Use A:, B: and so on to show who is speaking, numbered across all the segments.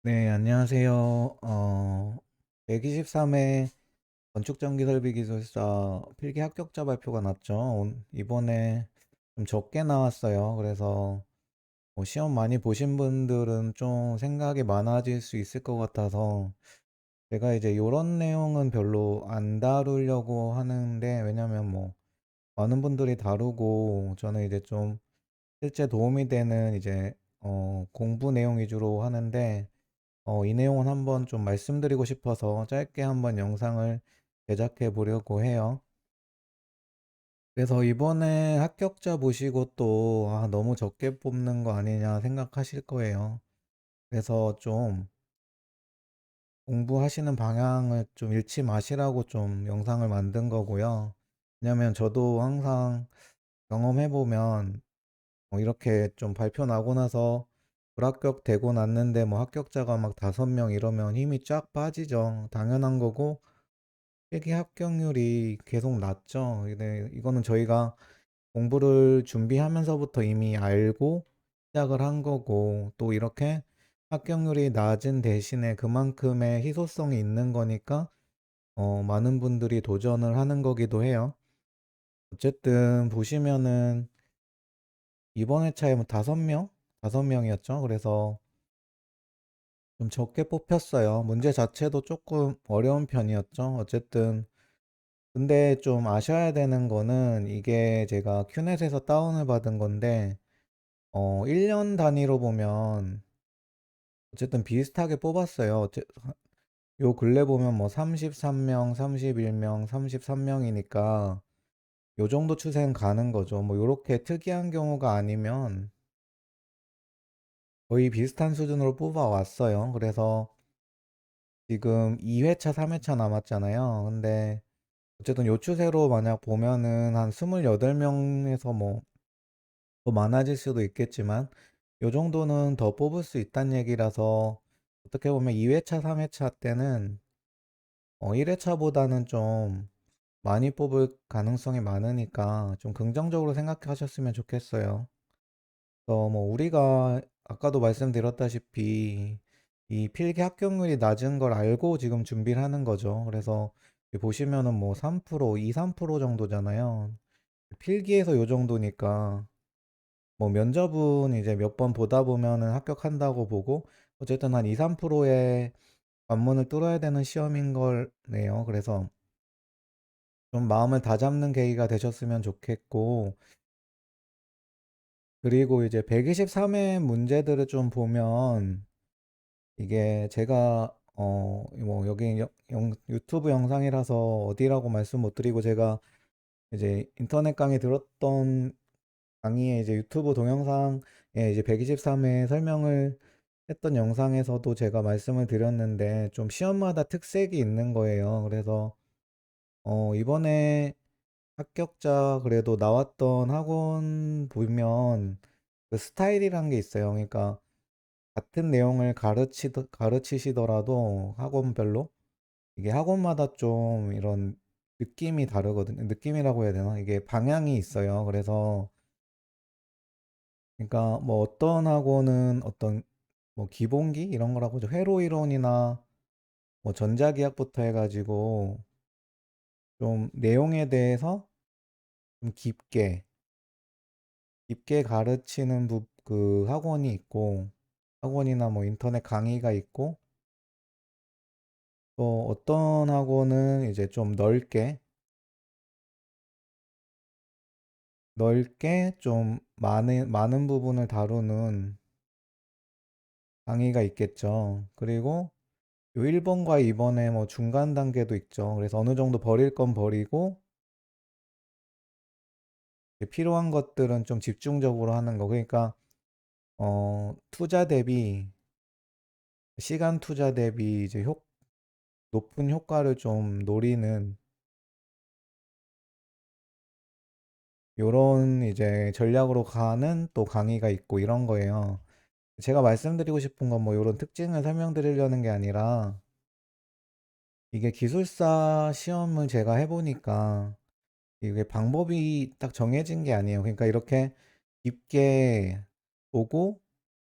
A: 네, 안녕하세요. 123회 건축전기설비기술사 필기 합격자 발표가 났죠. 이번에 좀 적게 나왔어요. 그래서 뭐 시험 많이 보신 분들은 좀 생각이 많아질 수 있을 것 같아서 제가 이제 요런 내용은 별로 안 다루려고 하는데, 왜냐면 뭐 많은 분들이 다루고 저는 이제 좀 실제 도움이 되는 이제 공부 내용 위주로 하는데, 이 내용은 한번 좀 말씀드리고 싶어서 짧게 한번 영상을 제작해 보려고 해요. 그래서 이번에 합격자 보시고 또, 너무 적게 뽑는 거 아니냐 생각하실 거예요. 그래서 좀 공부하시는 방향을 좀 잃지 마시라고 좀 영상을 만든 거고요. 왜냐면 저도 항상 경험해보면 이렇게 좀 발표 나고 나서 불합격 되고 났는데 뭐 합격자가 막 5명 이러면 힘이 쫙 빠지죠. 당연한 거고, 필기 합격률이 계속 낮죠. 근데 이거는 저희가 공부를 준비하면서부터 이미 알고 시작을 한 거고, 또 이렇게 합격률이 낮은 대신에 그만큼의 희소성이 있는 거니까 많은 분들이 도전을 하는 거기도 해요. 어쨌든 보시면은 이번 회차에 뭐 5명? 5명이었죠. 그래서 좀 적게 뽑혔어요. 문제 자체도 조금 어려운 편이었죠. 어쨌든 근데 좀 아셔야 되는 거는, 이게 제가 큐넷에서 다운을 받은 건데 1년 단위로 보면 어쨌든 비슷하게 뽑았어요. 요 근래 보면 뭐 33명, 31명, 33명이니까 요 정도 추세는 가는 거죠. 뭐 요렇게 특이한 경우가 아니면 거의 비슷한 수준으로 뽑아왔어요. 그래서 지금 2회차, 3회차 남았잖아요. 근데 어쨌든 요 추세로 만약 보면은 한 28명에서 뭐 더 많아질 수도 있겠지만 요 정도는 더 뽑을 수 있다는 얘기라서, 어떻게 보면 2회차, 3회차 때는 1회차보다는 좀 많이 뽑을 가능성이 많으니까 좀 긍정적으로 생각하셨으면 좋겠어요. 그래서 뭐 우리가 아까도 말씀드렸다시피 이 필기 합격률이 낮은 걸 알고 지금 준비를 하는 거죠. 그래서 보시면은 뭐 3%, 2, 3% 정도잖아요. 필기에서 요 정도니까 뭐 면접은 이제 몇 번 보다 보면은 합격한다고 보고, 어쨌든 한 2, 3%의 관문을 뚫어야 되는 시험인 거네요. 그래서 좀 마음을 다잡는 계기가 되셨으면 좋겠고, 그리고 이제 123회 문제들을 좀 보면, 이게 제가 뭐 여기 유튜브 영상이라서 어디라고 말씀 못 드리고, 제가 이제 인터넷 강의 들었던 강의에 이제 유튜브 동영상에 이제 123회 설명을 했던 영상에서도 제가 말씀을 드렸는데, 좀 시험마다 특색이 있는 거예요. 그래서 이번에 합격자 그래도 나왔던 학원 보면 그 스타일이란 게 있어요. 그러니까 같은 내용을 가르치시더라도 학원별로 이게 학원마다 좀 이런 느낌이 다르거든요. 느낌이라고 해야 되나? 이게 방향이 있어요. 그래서 그러니까 뭐 어떤 학원은 어떤 뭐 기본기 이런 거라고 하죠. 회로 이론이나 뭐 전자기학부터 해가지고 좀 내용에 대해서 좀 깊게 가르치는 그 학원이 있고, 학원이나 뭐 인터넷 강의가 있고, 또 어떤 학원은 이제 좀 넓게 좀 많은 부분을 다루는 강의가 있겠죠. 그리고 요 1번과 2번에 뭐 중간 단계도 있죠. 그래서 어느 정도 버릴 건 버리고 이제 필요한 것들은 좀 집중적으로 하는 거. 그러니까 투자 대비 시간 투자 대비 이제 높은 효과를 좀 노리는 요런 이제 전략으로 가는 또 강의가 있고 이런 거예요. 제가 말씀드리고 싶은 건 뭐 요런 특징을 설명드리려는 게 아니라, 이게 기술사 시험을 제가 해보니까 이게 방법이 딱 정해진 게 아니에요. 그러니까 이렇게 깊게 보고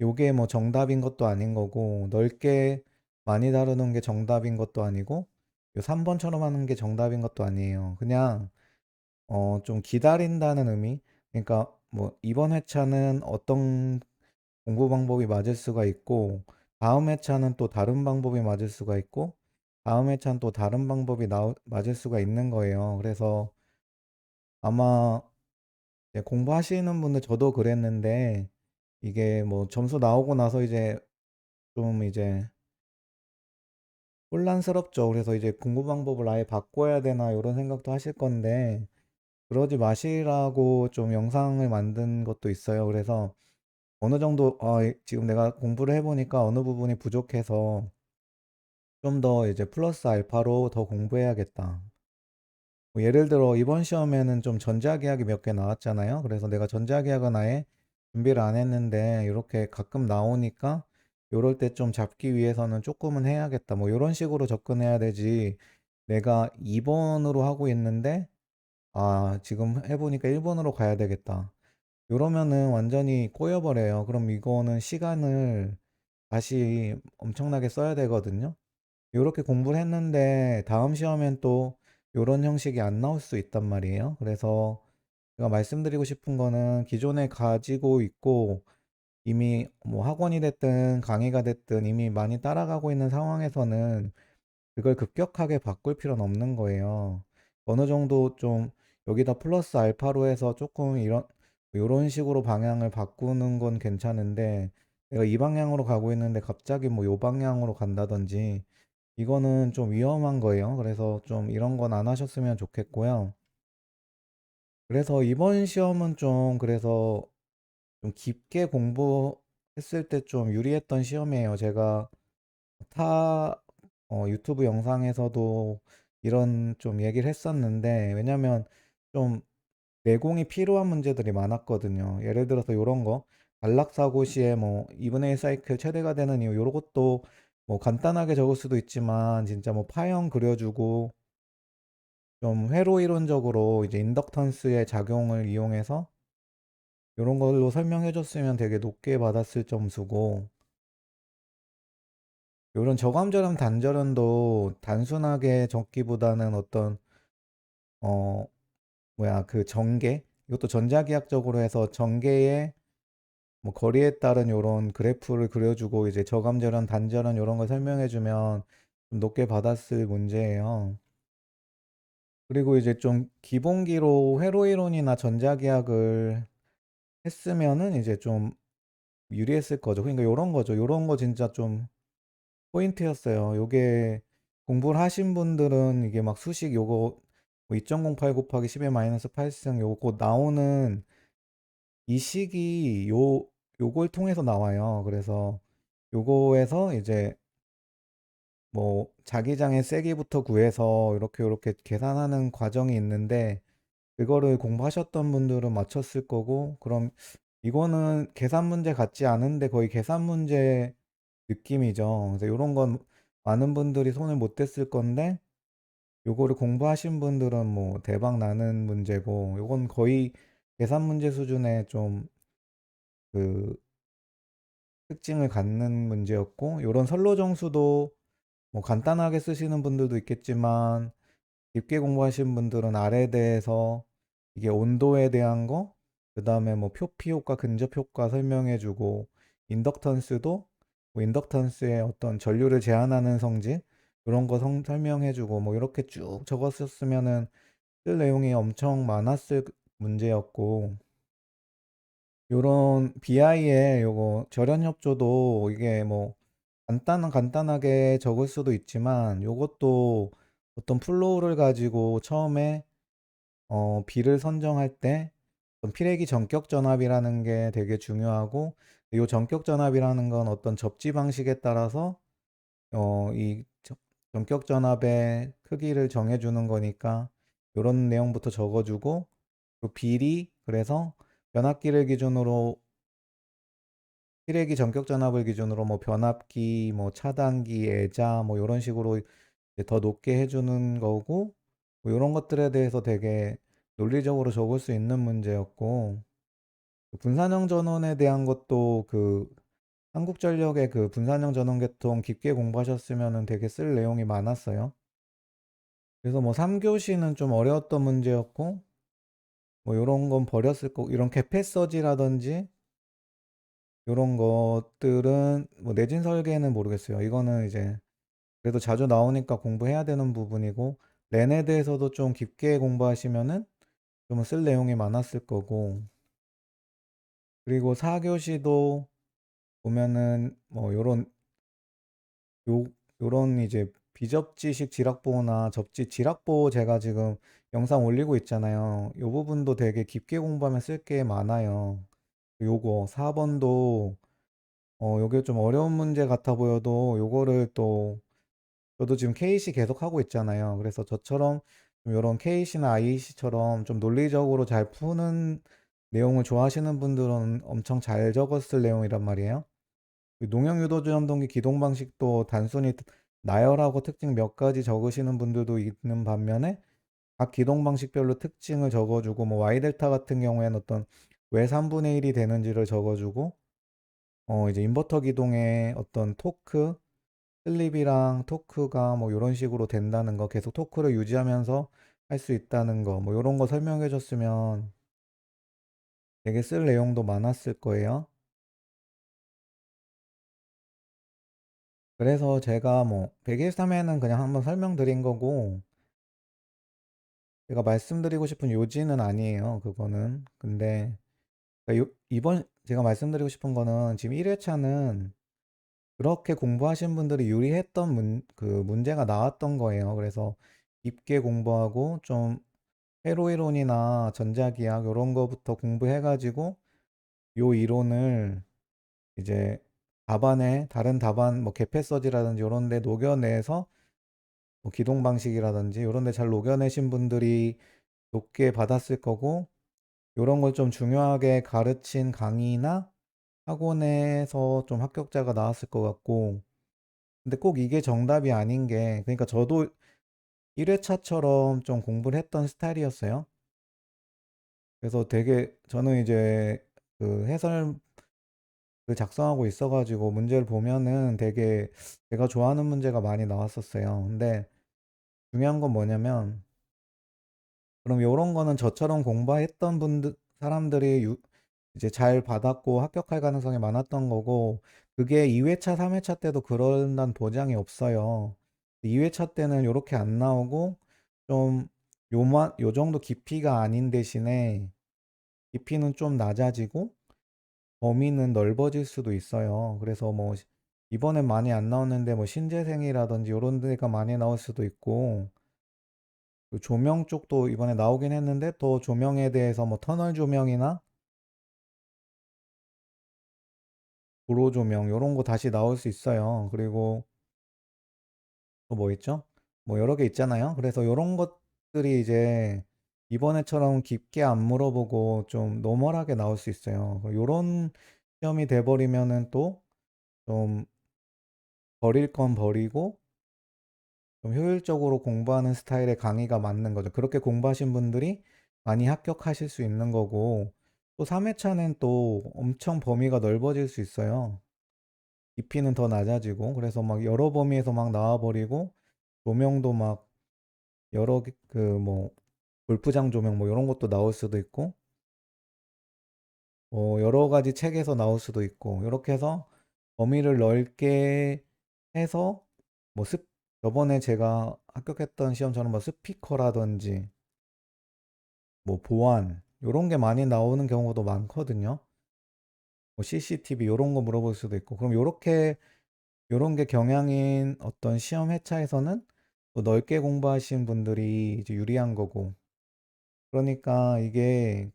A: 요게 뭐 정답인 것도 아닌 거고 넓게 많이 다루는 게 정답인 것도 아니고 요 3 번처럼 하는 게 정답인 것도 아니에요. 그냥 좀 기다린다는 의미? 그러니까 뭐 이번 회차는 어떤 공부 방법이 맞을 수가 있고 다음 회차는 또 다른 방법이 맞을 수가 있고 다음 회차는 또 다른 방법이 맞을 수가 있는 거예요. 그래서 아마 이제 공부하시는 분들 저도 그랬는데 이게 뭐 점수 나오고 나서 이제 좀 이제 혼란스럽죠. 그래서 이제 '공부 방법을 아예 바꿔야 되나.' 요런 생각도 하실 건데 그러지 마시라고 좀 영상을 만든 것도 있어요. 그래서 어느 정도 지금 내가 공부를 해 보니까 어느 부분이 부족해서 좀 더 이제 플러스 알파로 더 공부해야겠다. 뭐 예를 들어 이번 시험에는 좀 전자기하학이 몇 개 나왔잖아요. 그래서 내가 전자기하학은 아예 준비를 안 했는데 이렇게 가끔 나오니까 요럴 때 좀 잡기 위해서는 쪼끔은 해야겠다. 뭐 요런 식으로 접근해야 되지 내가 2 번으로 하고 있는데 '아 지금 해 보니까 1 번으로 가야 되겠다.' 요러면은 완전히 꼬여 버려요. 그럼 이거는 시간을 다시 엄청나게 써야 되거든요. 요렇게 공부를 했는데 다음 시험엔 또 요런 형식이 안 나올 수 있단 말이에요. 그래서 제가 말씀드리고 싶은 거는 기존에 가지고 있고 이미 뭐 학원이 됐든 강의가 됐든 이미 많이 따라가고 있는 상황에서는 그걸 급격하게 바꿀 필요는 없는 거예요. 어느 정도 좀 여기다 플러스 알파로 해서 조금 요런 식으로 방향을 바꾸는 건 괜찮은데 내가 이 방향으로 가고 있는데 갑자기 뭐 요 방향으로 간다든지 이거는 좀 위험한 거예요. 그래서 좀 이런 건 안 하셨으면 좋겠고요. 그래서 이번 시험은 좀 그래서 좀 깊게 공부했을 때 좀 유리했던 시험이에요. 제가 타 유튜브 영상에서도 이런 좀 얘기를 했었는데 왜냐면 좀 내공이 필요한 문제들이 많았거든요. 예를 들어서 요런 거 안락사고 시에 뭐 2분의 1 사이클 최대가 되는 이유 요런 것도 뭐 간단하게 적을 수도 있지만 진짜 뭐 파형 그려 주고 좀 회로 이론적으로 이제 인덕턴스의 작용을 이용해서 요런 걸로 설명해 줬으면 되게 높게 받았을 점수고 요런 저감절음 단절음도 단순하게 적기보다는 어떤 어 뭐야 그 전개 이것도 전자기하학적으로 해서 전개의 뭐 거리에 따른 요런 그래프를 그려 주고 이제 저감절음, 단절음 요런 걸 설명해 주면 좀 높게 받았을 문제예요. 그리고 이제 좀 기본기로 회로 이론이나 전자기하학을 했으면은 이제 좀 유리했을 거죠. 그러니까 요런 거죠. 요런 거 진짜 좀 포인트였어요. 요게 공부를 하신 분들은 이게 막 수식 요거 뭐 2.08 곱하기 10의 마이너스 8승 요거 곧 나오는 이 식이 요걸 통해서 나와요. 그래서 요거에서 이제 뭐 자기장의 세기부터 구해서 요렇게 계산하는 과정이 있는데 그거를 공부하셨던 분들은 맞췄을 거고 그럼 이거는 계산 문제 같지 않은데 거의 계산 문제 느낌이죠. 그래서 요런 건 많은 분들이 손을 못 댔을 건데 요거를 공부하신 분들은 뭐 대박 나는 문제고 요건 거의 계산 문제 수준의 좀 그 특징을 갖는 문제였고 요런 선로 정수도 뭐 간단하게 쓰시는 분들도 있겠지만 깊게 공부하신 분들은 R에 대해서 이게 온도에 대한 거 그다음에 뭐 표피 효과, 근접 효과 설명해 주고 인덕턴스도 뭐 인덕턴스의 어떤 전류를 제한하는 성질 요런 거 설명해 주고 뭐 요렇게 쭉 적었었으면은 쓸 내용이 엄청 많았을 문제였고 요런 BI의 요거 절연 협조도 이게 뭐 간단하게 적을 수도 있지만 요것도 어떤 플로우를 가지고 처음에 비를 선정할 때 어떤 피래기 전격 전압이라는 게 되게 중요하고 요 전격 전압이라는 건 어떤 접지 방식에 따라서 이 전격 전압의 크기를 정해 주는 거니까 요런 내용부터 적어 주고 그 비리 그래서 변압기를 기준으로 피래기 전격 전압을 기준으로 뭐 변압기 뭐 차단기 애자 뭐 요런 식으로 이제 더 높게 해 주는 거고 뭐 요런 것들에 대해서 되게 논리적으로 적을 수 있는 문제였고 그 분산형 전원에 대한 것도 한국전력의 그 분산형 전원계통 깊게 공부하셨으면은 되게 쓸 내용이 많았어요. 그래서 뭐 3 교시는 좀 어려웠던 문제였고 뭐 요런 건 버렸을 거고, 이런 개폐서지라든지 요런 것들은 뭐 내진 설계는 모르겠어요. 이거는 이제 그래도 자주 나오니까 공부해야 되는 부분이고, 랜에 대해서도 좀 깊게 공부하시면은 좀 쓸 내용이 많았을 거고, 그리고 4 교시도 보면은 뭐 요 요런 이제 비접지식 지락보나 접지 지락보 제가 지금 영상 올리고 있잖아요. 요 부분도 되게 깊게 공부하면 쓸 게 많아요. 요거 4 번도 요게 좀 어려운 문제 같아 보여도 요거를 또 저도 지금 KC 계속하고 있잖아요. 그래서 저처럼 좀 요런 KC나 IEC처럼 좀 논리적으로 잘 푸는 내용을 좋아하시는 분들은 엄청 잘 적었을 내용이란 말이에요. 그 농형 유도주 전동기 기동 방식도 단순히 나열하고 특징 몇 가지 적으시는 분들도 있는 반면에 각 기동 방식별로 특징을 적어 주고, 뭐 Y 델타 같은 경우에는 어떤 왜 3분의 1이 되는지를 적어 주고, 이제 인버터 기동의 어떤 토크, 슬립이랑 토크가 뭐 요런 식으로 된다는 거, 계속 토크를 유지하면서 할 수 있다는 거, 뭐 요런 거 설명해 줬으면 되게 쓸 내용도 많았을 거예요. 그래서 제가 뭐 113회는 그냥 한번 설명드린 거고, 제가 말씀드리고 싶은 요지는 아니에요, 그거는. 근데 그러니까 이번 제가 말씀드리고 싶은 거는, 지금 1회차는 그렇게 공부하신 분들이 유리했던 문제가 나왔던 거예요. 그래서 깊게 공부하고 좀 회로 이론이나 전자기학 요런 거부터 공부해 가지고 요 이론을 이제 답안에, 다른 답안 뭐 개폐서지라든지 요런 데 녹여내서 뭐 기동 방식이라든지 요런 데 잘 녹여내신 분들이 높게 받았을 거고, 요런 걸 좀 중요하게 가르친 강의나 학원에서 좀 합격자가 나왔을 것 같고, 근데 꼭 이게 정답이 아닌 게, 그러니까 저도 1회차처럼 좀 공부를 했던 스타일이었어요. 그래서 되게 저는 이제 그 해설을 작성하고 있어 가지고 문제를 보면은 되게 제가 좋아하는 문제가 많이 나왔었어요. 근데 중요한 건 뭐냐면, 그럼 요런 거는 저처럼 공부했던 사람들이 이제 잘 받았고 합격할 가능성이 많았던 거고, 그게 2회차, 3회차 때도 그런다는 보장이 없어요. 2회차 때는 요렇게 안 나오고 좀 요 정도 깊이가 아닌 대신에 깊이는 좀 낮아지고 범위는 넓어질 수도 있어요. 그래서 뭐 이번엔 많이 안 나왔는데 뭐 신재생이라든지 요런 데가 많이 나올 수도 있고, 그 조명 쪽도 이번에 나오긴 했는데 또 조명에 대해서 뭐 터널 조명이나 도로 조명 요런 거 다시 나올 수 있어요. 그리고 또 뭐 있죠? 뭐 여러 개 있잖아요. 그래서 요런 것들이 이제 이번에처럼 깊게 안 물어보고 좀 노멀하게 나올 수 있어요. 요런 시험이 돼 버리면은 또 좀 버릴 건 버리고 좀 효율적으로 공부하는 스타일의 강의가 맞는 거죠. 그렇게 공부하신 분들이 많이 합격하실 수 있는 거고, 또 3회차는 또 엄청 범위가 넓어질 수 있어요. 깊이는 더 낮아지고, 그래서 막 여러 범위에서 막 나와 버리고, 조명도 막 여러 그 뭐 골프장 조명 뭐 요런 것도 나올 수도 있고, 여러 가지 책에서 나올 수도 있고, 요렇게 해서 범위를 넓게 해서 뭐 저번에 제가 합격했던 시험처럼 뭐 스피커라든지 뭐 보안 요런 게 많이 나오는 경우도 많거든요. 뭐 CCTV 요런 거 물어볼 수도 있고, 그럼 요런 게 경향인 어떤 시험 회차에서는 또 넓게 공부하신 분들이 이제 유리한 거고, 그러니까 이게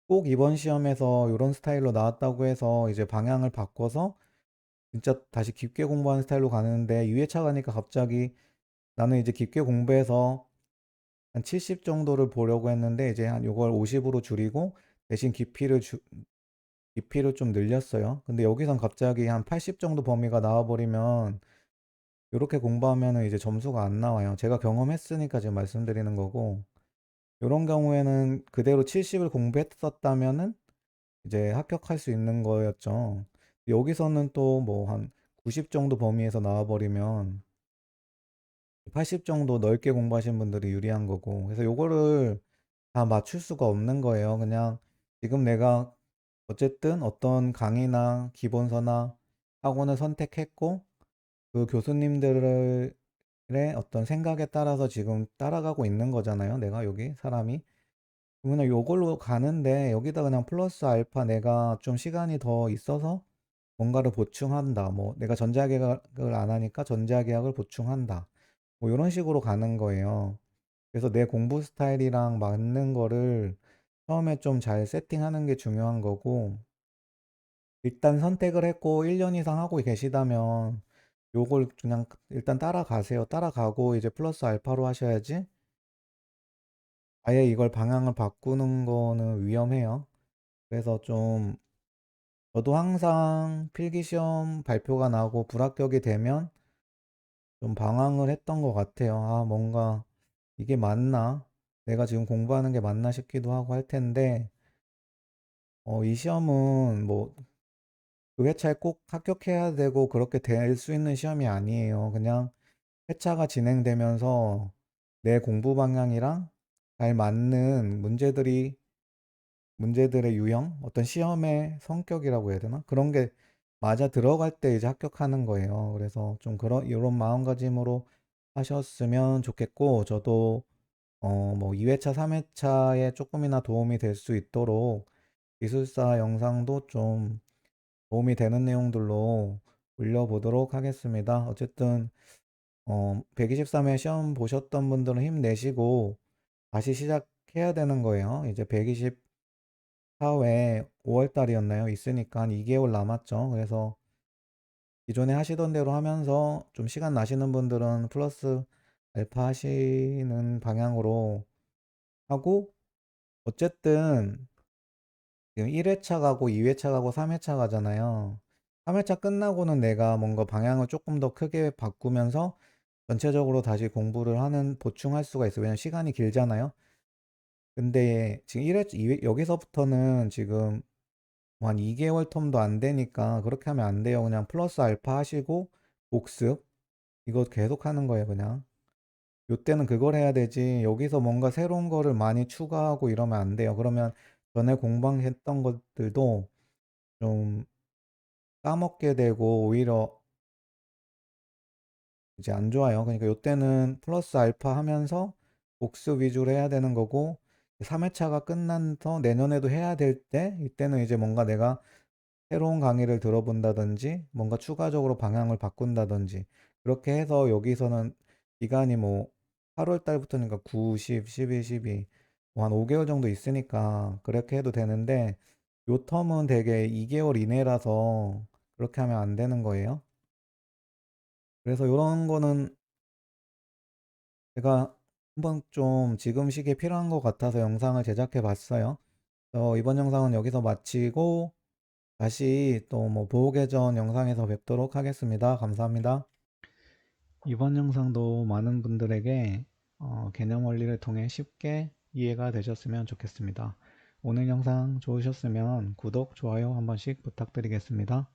A: 꼭 이번 시험에서 요런 스타일로 나왔다고 해서 이제 방향을 바꿔서 진짜 다시 깊게 공부하는 스타일로 가는데, 2회차 가니까 갑자기 나는 이제 깊게 공부해서 한 70 정도를 보려고 했는데 이제 한 요걸 50으로 줄이고 대신 깊이를 좀 늘렸어요. 근데 여기선 갑자기 한 80 정도 범위가 나와 버리면 요렇게 공부하면은 이제 점수가 안 나와요. 제가 경험했으니까 지금 말씀드리는 거고, 요런 경우에는 그대로 70을 공부했었다면은 이제 합격할 수 있는 거였죠. 여기서는 또 뭐 한 90 정도 범위에서 나와 버리면 80 정도 넓게 공부하신 분들이 유리한 거고, 그래서 요거를 다 맞출 수가 없는 거예요. 그냥 지금 내가 어쨌든 어떤 강의나 기본서나 학원을 선택했고 그 교수님들의 어떤 생각에 따라서 지금 따라가고 있는 거잖아요, 내가 여기 사람이. 그러면 요걸로 가는데 여기다 그냥 플러스 알파 내가 좀 시간이 더 있어서 뭔가를 보충한다. 뭐 내가 전자계약을 안 하니까 전자계약을 보충한다. 뭐 요런 식으로 가는 거예요. 그래서 내 공부 스타일이랑 맞는 거를 처음에 좀 잘 세팅하는 게 중요한 거고, 일단 선택을 했고 1년 이상 하고 계시다면 요걸 그냥 일단 따라가세요. 따라가고 이제 플러스 알파로 하셔야지, 아예 이걸 방향을 바꾸는 거는 위험해요. 그래서 좀 저도 항상 필기시험 발표가 나고 불합격이 되면 좀 방황을 했던 것 같아요. 아, 뭔가 이게 맞나? 내가 지금 공부하는 게 맞나 싶기도 하고 할 텐데, 이 시험은 뭐 그 회차에 꼭 합격해야 되고 그렇게 될 수 있는 시험이 아니에요. 그냥 회차가 진행되면서 내 공부 방향이랑 잘 맞는 문제들의 유형, 어떤 시험의 성격이라고 해야 되나? 그런 게 맞아 들어갈 때 이제 합격하는 거예요. 그래서 좀 그런, 이런 마음가짐으로 하셨으면 좋겠고, 저도 뭐 2회차, 3회차에 조금이나 도움이 될 수 있도록 기술사 영상도 좀 도움이 되는 내용들로 올려보도록 하겠습니다. 어쨌든 123회 시험 보셨던 분들은 힘내시고 다시 시작해야 되는 거예요. 이제 124회 5월 달이었나요? 있으니까 한 2개월 남았죠. 그래서 기존에 하시던 대로 하면서 좀 시간 나시는 분들은 플러스 알파 하시는 방향으로 하고, 어쨌든 지금 1회차 가고 2회차 가고 3회차 가잖아요. 3회차 끝나고는 내가 뭔가 방향을 조금 더 크게 바꾸면서 전체적으로 다시 공부를 하는, 보충할 수가 있어요. 왜냐면 시간이 길잖아요. 근데 지금 1회차, 2회, 여기서부터는 지금 뭐 한 2개월 텀도 안 되니까 그렇게 하면 안 돼요. 그냥 플러스 알파 하시고 복습, 이거 계속 하는 거예요, 그냥. 요때는 그걸 해야 되지, 여기서 뭔가 새로운 거를 많이 추가하고 이러면 안 돼요. 그러면 전에 공부했던 것들도 좀 까먹게 되고 오히려 이제 안 좋아요. 그러니까 요때는 플러스 알파 하면서 복습 위주로 해야 되는 거고, 3회차가 끝나서 내년에도 해야 될 때, 이때는 이제 뭔가 내가 새로운 강의를 들어본다든지 뭔가 추가적으로 방향을 바꾼다든지 그렇게 해서, 여기서는 기간이 뭐 8월 달부터니까 9, 10, 11, 12, 뭐 한 5개월 정도 있으니까 그렇게 해도 되는데, 요 텀은 되게 2개월 이내라서 그렇게 하면 안 되는 거예요. 그래서 요런 거는 제가 한번 좀 지금 시기에 필요한 것 같아서 영상을 제작해 봤어요. 이번 영상은 여기서 마치고 다시 또 뭐 보호 계정 영상에서 뵙도록 하겠습니다. 감사합니다. 이번 영상도 많은 분들에게 개념 원리를 통해 쉽게 이해가 되셨으면 좋겠습니다. 오늘 영상 좋으셨으면 구독, 좋아요 한 번씩 부탁드리겠습니다.